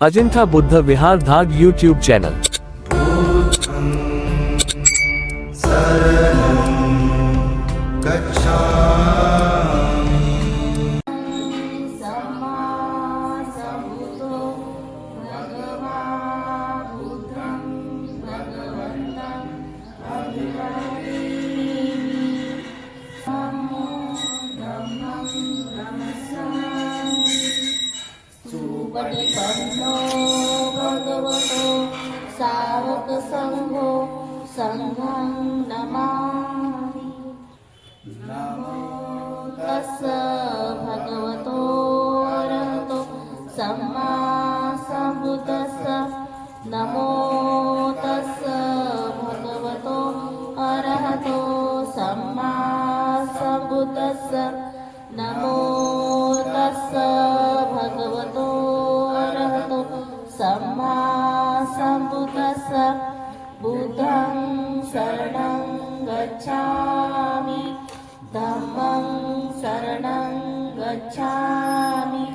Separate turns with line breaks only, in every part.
अजिंठा बुद्ध विहार धाग YouTube channel.
सुपटिपन्नो भगवतो सावक संघो संघं नमामि। नमो तस्स भगवतो अरहतो सम्मा सम्बुद्धस्स। नमो तस्स भगवतो अरहतो सम्मा सम्बुद्धस्स। नमो तस्स भगवतो अरहतो सम्मा सम्बुद्धस्स। बुद्धं शरणं गच्छामि, धम्मं शरणं गच्छामि,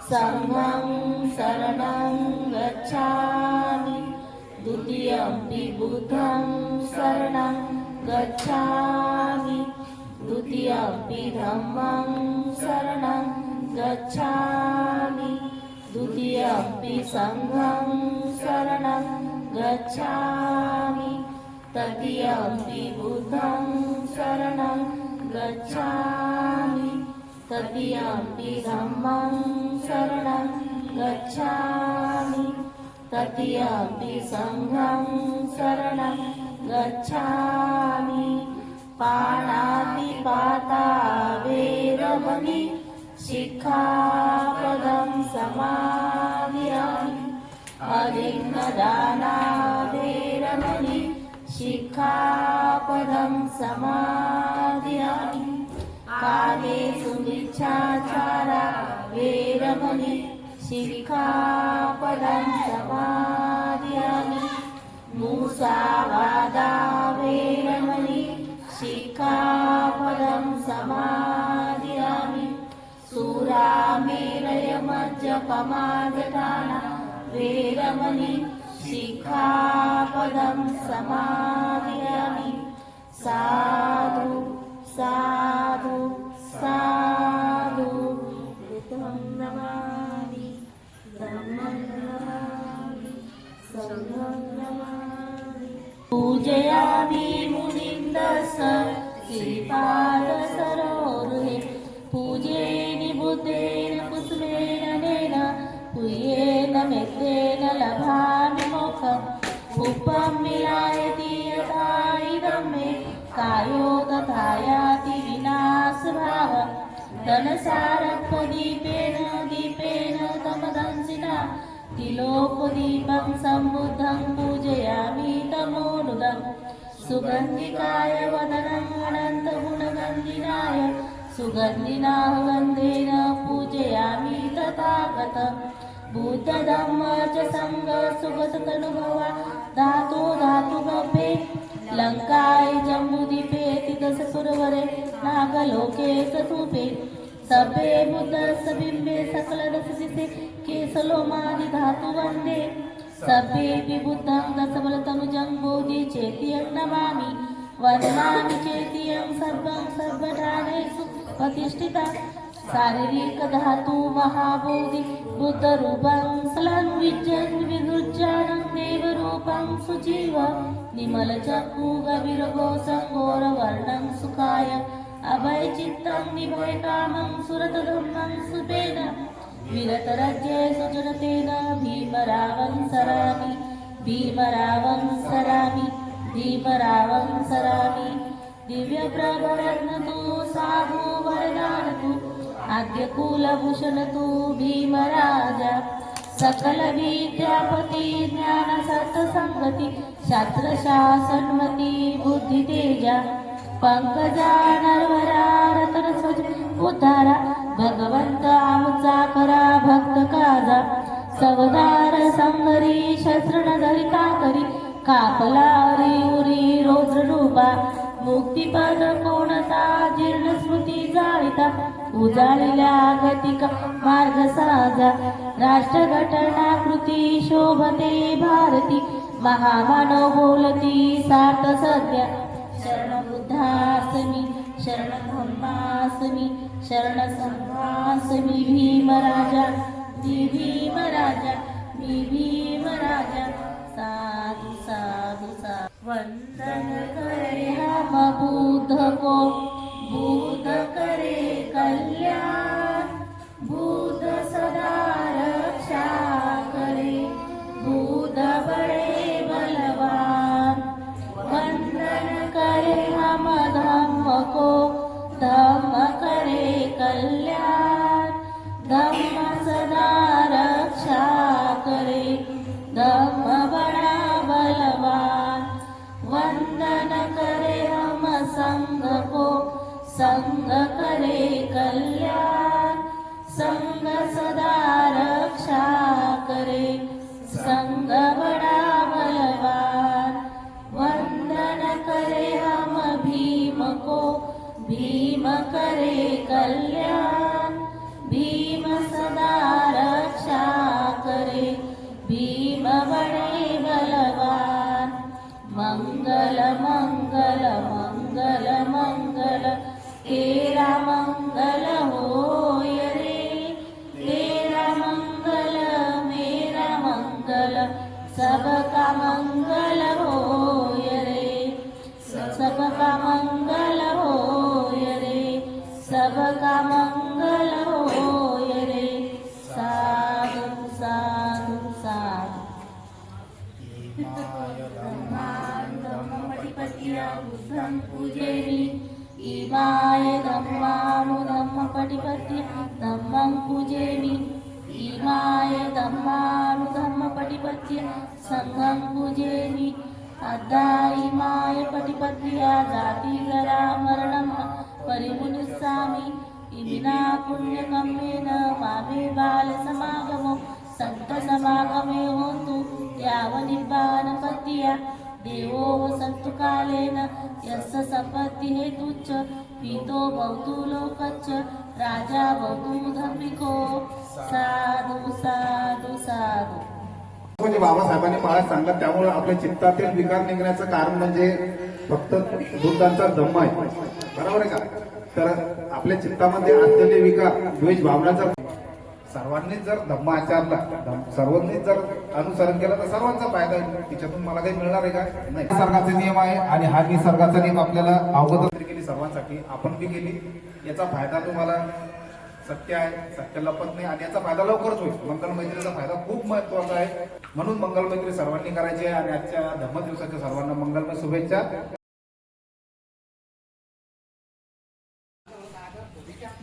संघं शरणं गच्छामि, द्वितीयंपि बुद्धं शरणं गच्छामि, द्वितीयंपि धम्मं शरणं गच्छामि, द्वितीयंपि संघं शरणं गच्छामि, तृतीयंपि बुद्धं शरणं गच्छामि, तृतीयंपि धम्मं शरणं गच्छामि, तृतीयंपि संघं शरणं गच्छामि। पाणातिपाता वेरमणि शिक्षापदं समादियामि। अलिङ्गदाना वेरमणि शिक्षापदं समादियामि। कामेषु मिच्छाचारा वेरमणि शिक्षापदं समादियामि। मुसावादा वेरमणि शिक्षापदं समादियामि। सुरामेरयमज्जपमाददाना वेरमणि शिक्षापदं समादियामि। साधु साधु साधु बुद्धं नमामि, धम्मं नमामि, संघं नमामि। पूजयामि मुनिन्दस्स श्रीपादसरोरुहे। पूजेनि बुद्धेन कुसुमेन नेन, पूयेन मेत्तेन लभामि मोक्षम्। उपं विलायति यथा इदं मे, कायो तथा याति विनाशभावः। धनसारपदीपेन दीपेन तमदंसिना, तिलोपदीपं सम्बुद्धं पूजयामि तमोनुदम्। सुगन्धिकाय वदनं अनन्तगुणगन्धिनाय, सुगन्धिनाः गन्धेन पूजयामि तथागतम्। बुद्धधम्म च संग सुगततनुभवा, धातु धातुगभे। लङ्काय जम्बूद्वीपे तिदशपुरवरे, नागलोके चतुपे। सभे बुद्धस्य बिम्बे सकलदशदिशे, केशलोमादि धातु वन्दे। सभेऽपि बुद्धं दशबलतनुजं बोधिचेत्यं नमामि। वदनामि चेत्यं सर्वं सर्वधानेषु प्रतिष्ठिता। शारीरिक धातु महाबोधि बुद्धरूपं सलन्विजन् विदुर्जानं देवरूपं सुजीव। निमलचक्षु गभीरघोषघोरवर्णं सुखाय, अभयचित्तं निभयकामं सुरतधम्मं सुपेन। विरतराज्ये सुजनतेन भीमरावं सरामि, भीमरावं सरामि, भीमरावं सरामि। दिव्यप्रभरत्नतु साधु वरदानतु, आद्यकुलभूषणतु भीमराजा। सकलविद्यापति ज्ञानसत्संगति, शास्त्रशासनमति बुद्धितेजा। पंकजा नरवरा रतनध्वज उद्धारा, भगवंत आमचा करा भक्त काजा। सवदार संगरी शस्त्र न धरिता करी, कापला उरी रौद्र रूपा। मुक्तिपद कोणता जीर्ण स्मृती जाळिता, उजाळल्या गतिक मार्ग साजा राष्ट्रघटना कृती शोभते भारती महामानव बोलती सार्थ सध्या शरण बुद्धासमी शरण धम्मासमी शरण संघासमी भीमराजा मी भीमराजा मी भीमराजा साधु साधु साधु वंदन करे हम बुद्ध को बुद्ध करे कल्याण बुद्ध सदा रक्षा करे बुद्ध बड़े बलवान वंदन करे हम धम्म को धम्म करे कल्याण धम्म सदा रक्षा करे धम्म बड़ा बलवान वंदन करे हम संघ को संघ करे कल्याण संघ सदा रक्षा करे संघ बड़ा बलवान वंदन करे हम भीम को भीम करे कल्याण भीम सदा रक्षा करे भीम बड़े बलवान मंगल मंगल मंगल मंगल तेरा मंगल होय रे तेरा मंगल मेरा मंगल सबका मंगल होय रे सबका मंगल होय रे सबका मंगल होय रे साधु साधु साधु धम्मपटिपतिया बुद्धं पूजेमि इमाय धम्मानुधम्मपटिपत्य धम्मं पूजेमि इमाय धम्मानुधम्मपटिपत्य संघं पूजेमि अद्धा इमाय पटिपत्या जातिगरा मरणं परिमुनिस्सामि इमिना पुण्यकम्मेन मामे बालसमागमो सन्तसमागमे होन्तु यावनिर्वाणपत्या देवो सन्तु कालेन यस्य सम्पत्ति हेतुच्च पीतो भवतु लोकच्च राजा भवतु धर्मिको साधु साधु साधु
म्हणजे बाबासाहेबांनी मला सांगत त्यामुळे आपल्या चित्तातील विकार निघण्याचं कारण म्हणजे फक्त बुद्धांचा धम्म आहे बरोबर आहे का तर आपल्या चित्तामध्ये असलेले विकार द्वेष भावनाचा सर्वांनीच जर धम्म आचरला सर्वांनीच जर अनुसरण केलं तर सर्वांचा फायदा आहे तिच्यातून मला काही मिळणार आहे का नाही निसर्गाचे नियम आहे आणि हा निसर्गाचा नियम आपल्याला अवगत केली सर्वांसाठी आपण बी केली याचा फायदा तुम्हाला सत्य आहे सत्य लपत नाही आणि याचा फायदा लवकरच होईल मंगल मैत्रीचा फायदा खूप महत्वाचा आहे म्हणून मंगल मैत्री सर्वांनी करायची आहे आणि आजच्या धम्म दिवसाच्या सर्वांना मंगलमय शुभेच्छा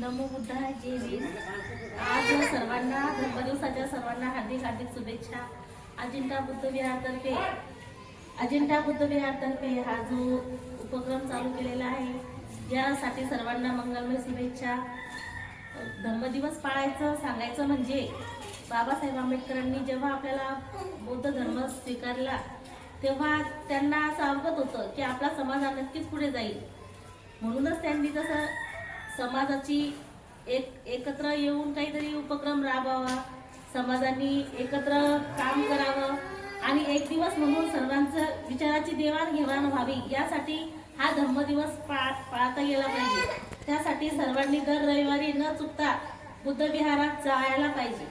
नमो बुद्धाय जय भीम आज सर्वांना धर्मदिवसाच्या सर्वांना हार्दिक हार्दिक शुभेच्छा अजिंठा बुद्ध विहारतर्फे हा जो उपक्रम चालू केलेला आहे यासाठी सर्वांना मंगलमय शुभेच्छा धर्मदिवस पाळायचं सांगायचं म्हणजे बाबासाहेब आंबेडकरांनी जेव्हा आपल्याला बौद्ध धर्म स्वीकारला तेव्हा त्यांना असं अवगत होतं की आपला समाज हा नक्कीच पुढे जाईल म्हणूनच त्यांनी तसं समाजाची एकत्र येऊन काहीतरी उपक्रम राबवावा समाजाने एकत्र काम करावं आणि एक दिवस म्हणून सर्वांचं विचाराची देवाणघेवाण व्हावी यासाठी हा धम्मदिवस पाळता गेला पाहिजे त्यासाठी सर्वांनी दर रविवारी न चुकता बुद्ध विहारात जायला पाहिजे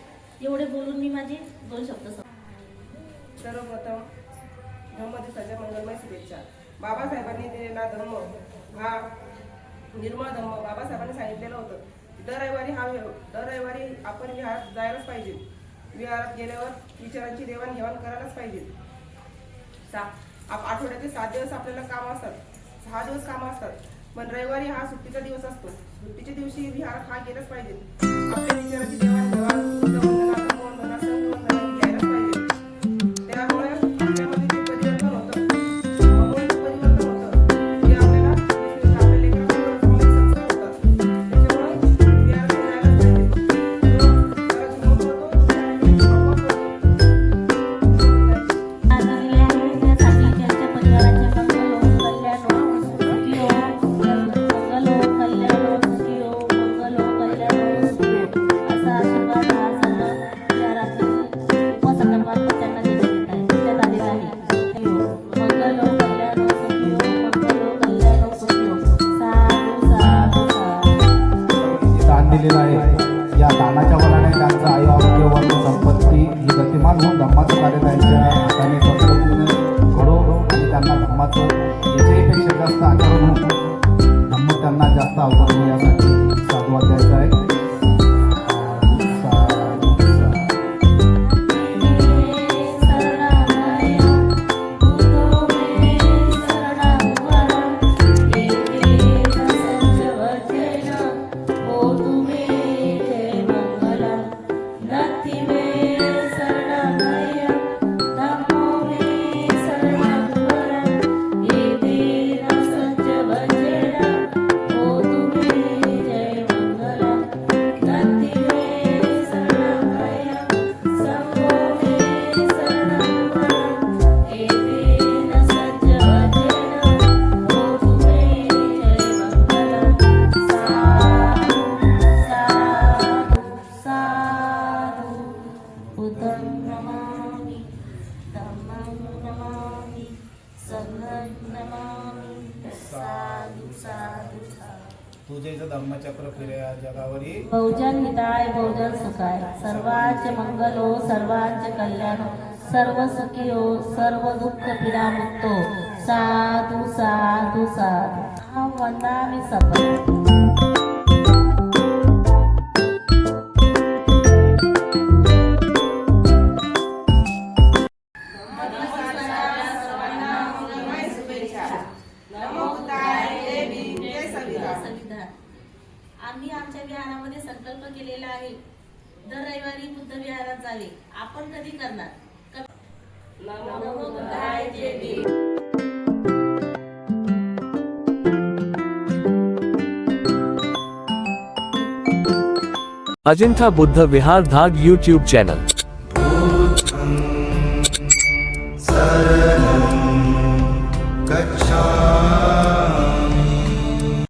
एवढे बोलून मी माझे 2 शब्द
सर्वप्रथम धम्मदिवसाच्या मंगलमय शुभेच्छा बाबासाहेबांनी दिलेला धम्म हा निर्मळ धम्म बाबासाहेबांनी सांगितलेलं होतं दर रविवारी आपण विहारात जायलाच पाहिजे विहारात गेल्यावर विचारांची देवाणघेवाण करायलाच पाहिजे आठवड्याचे 7 दिवस आपल्याला काम असतात 6 दिवस काम असतात पण रविवारी हा सुट्टीचा दिवस असतो सुट्टीच्या दिवशी विहारात हा गेलाच पाहिजे आपल्या विचारांची देवाणघेवाण घ्यायलाच पाहिजे त्यामुळे आपल्यामध्ये जे परिवर्तन होतं परिवर्तन होतं ते आपल्याला आपल्या लेकरांवर संस्कार होतात त्याच्यामुळे विहारात जायलाच
धम्मचक्र फिरया जगावरी
बहुजन हिताय बहुजन सुखाय सर्वांचे मंगल हो सर्वांचे कल्याण हो सर्व सुखी हो सर्व दुःख पीडा मुक्त हो साधू साधू साधू हा वंदामी सफल संविधान आम्ही आमच्या विहारामध्ये संकल्प केलेला आहे दर रविवारी बुद्ध विहारात जावे. आपण कधी करणार? नमो बुद्धाय जय भीम.
अजिंठा बुद्ध विहार धाग YouTube चॅनल.